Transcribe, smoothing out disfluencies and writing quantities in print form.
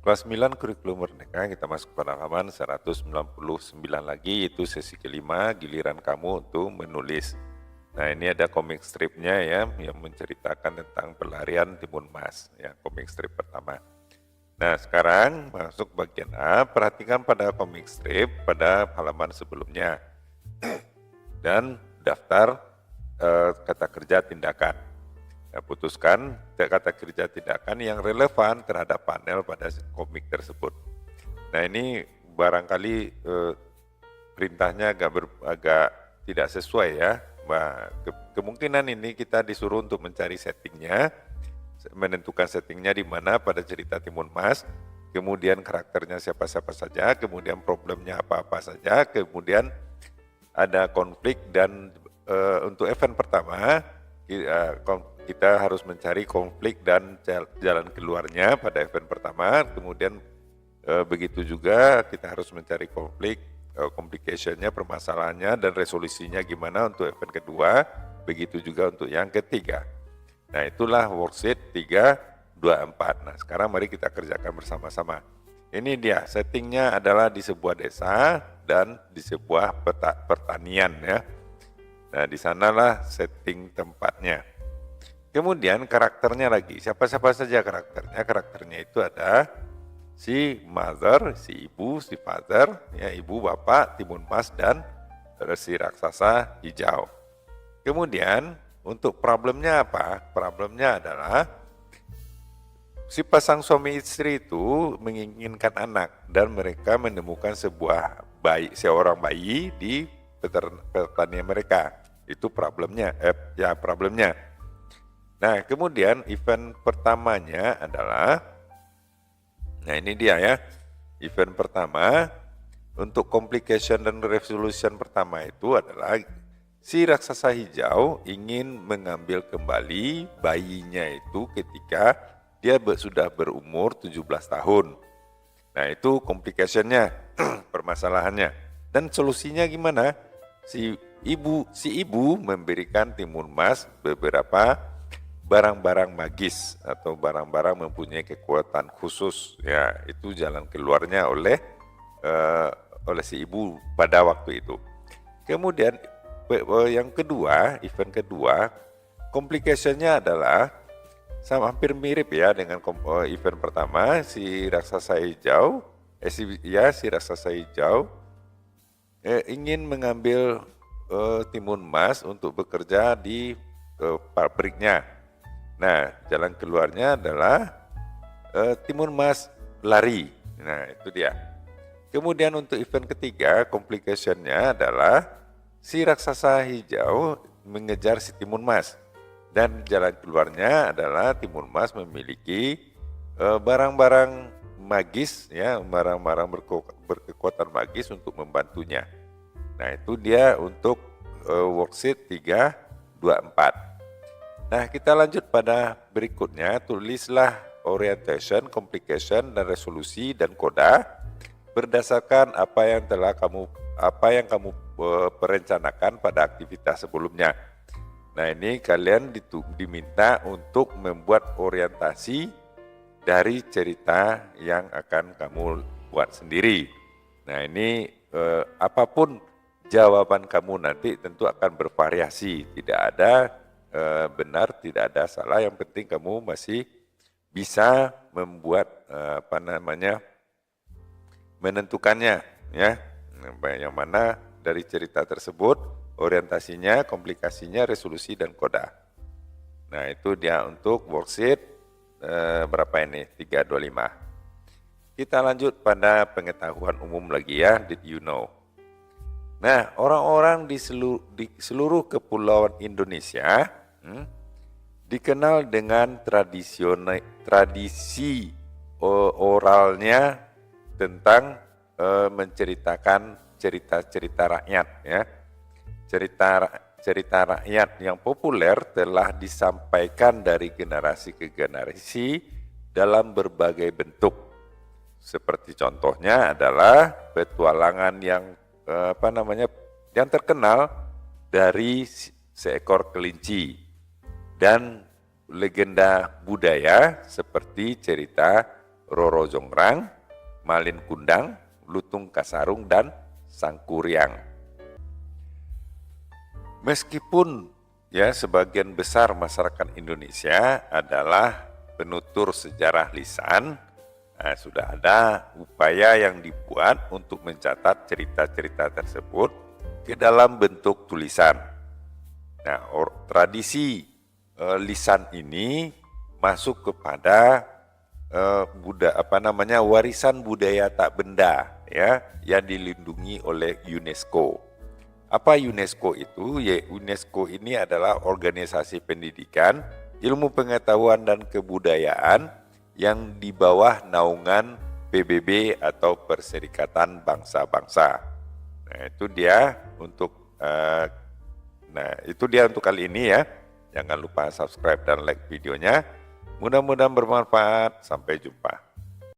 Kelas 9 kurikulum merdeka, kita masuk pada halaman 199 lagi, itu sesi kelima, giliran kamu untuk menulis. Nah, ini ada komik stripnya ya, yang menceritakan tentang pelarian Timun Mas, ya, komik strip pertama. Nah, sekarang masuk bagian A, perhatikan pada komik strip pada halaman sebelumnya dan daftar kata kerja tindakan. Nah, putuskan kata kerja tindakan yang relevan terhadap panel pada komik tersebut. Nah, ini barangkali perintahnya agak tidak sesuai ya. Kemungkinan ini kita disuruh untuk mencari settingnya, menentukan settingnya di mana pada cerita Timun Mas, kemudian karakternya siapa-siapa saja, kemudian problemnya apa-apa saja, kemudian ada konflik dan untuk event pertama kita harus mencari konflik dan jalan keluarnya pada event pertama, kemudian begitu juga kita harus mencari konflik, complication-nya, permasalahannya dan resolusinya gimana untuk event kedua, begitu juga untuk yang ketiga. Nah, itulah worksheet 3, 2, 4. Nah, sekarang mari kita kerjakan bersama-sama. Ini dia, settingnya adalah di sebuah desa dan di sebuah pertanian ya. Nah, di sanalah setting tempatnya. Kemudian karakternya lagi, siapa-siapa saja karakternya? Karakternya itu ada si mother, si ibu, si father, ya ibu, bapak, Timun Mas, dan si raksasa hijau. Kemudian untuk problemnya apa? Problemnya adalah si pasang suami istri itu menginginkan anak dan mereka menemukan seorang bayi di pertanian mereka. Itu problemnya, problemnya. Nah, kemudian event pertamanya adalah, nah ini dia ya, event pertama untuk complication dan resolution pertama itu adalah si raksasa hijau ingin mengambil kembali bayinya itu ketika dia sudah berumur 17 tahun. Nah, itu complication-nya, permasalahannya. Dan solusinya gimana? Si ibu memberikan Timun Mas beberapa barang-barang magis atau barang-barang mempunyai kekuatan khusus. Ya, itu jalan keluarnya oleh si ibu pada waktu itu. Kemudian yang kedua, event kedua, complication-nya adalah sama hampir mirip ya dengan event pertama, si raksasa hijau, si raksasa hijau ingin mengambil Timun Mas untuk bekerja di pabriknya. Nah, jalan keluarnya adalah Timun Mas lari. Nah, itu dia. Kemudian untuk event ketiga, complication-nya adalah si raksasa hijau mengejar si Timun Mas. Dan jalan keluarnya adalah Timun Mas memiliki barang-barang magis, ya, barang-barang berkekuatan magis untuk membantunya. Nah, itu dia untuk worksheet 3, 2, 4. Nah, kita lanjut pada berikutnya, tulislah orientation, complication, dan resolusi dan koda berdasarkan apa yang kamu perencanakan pada aktivitas sebelumnya. Nah, ini kalian diminta untuk membuat orientasi dari cerita yang akan kamu buat sendiri. Nah, ini apapun jawaban kamu nanti tentu akan bervariasi, tidak ada benar, tidak ada salah, yang penting kamu masih bisa membuat menentukannya ya, yang mana dari cerita tersebut, orientasinya, komplikasinya, resolusi, dan koda. Nah, itu dia untuk worksheet berapa ini? 325. Kita lanjut pada pengetahuan umum lagi ya, did you know? Nah, orang-orang di seluruh kepulauan Indonesia dikenal dengan tradisi oralnya tentang menceritakan cerita-cerita rakyat ya. Cerita rakyat yang populer telah disampaikan dari generasi ke generasi dalam berbagai bentuk. Seperti contohnya adalah petualangan yang yang terkenal dari seekor kelinci dan legenda budaya seperti cerita Roro Jonggrang, Malin Kundang, Lutung Kasarung, dan Sangkuriang. Meskipun ya sebagian besar masyarakat Indonesia adalah penutur sejarah lisan, nah, sudah ada upaya yang dibuat untuk mencatat cerita-cerita tersebut ke dalam bentuk tulisan. Nah, tradisi lisan ini masuk kepada warisan budaya tak benda ya yang dilindungi oleh UNESCO. Apa UNESCO itu? Ya, UNESCO ini adalah organisasi pendidikan, ilmu pengetahuan dan kebudayaan yang di bawah naungan PBB atau Perserikatan Bangsa-Bangsa. Nah, itu dia untuk kali ini ya. Jangan lupa subscribe dan like videonya. Mudah-mudahan bermanfaat. Sampai jumpa.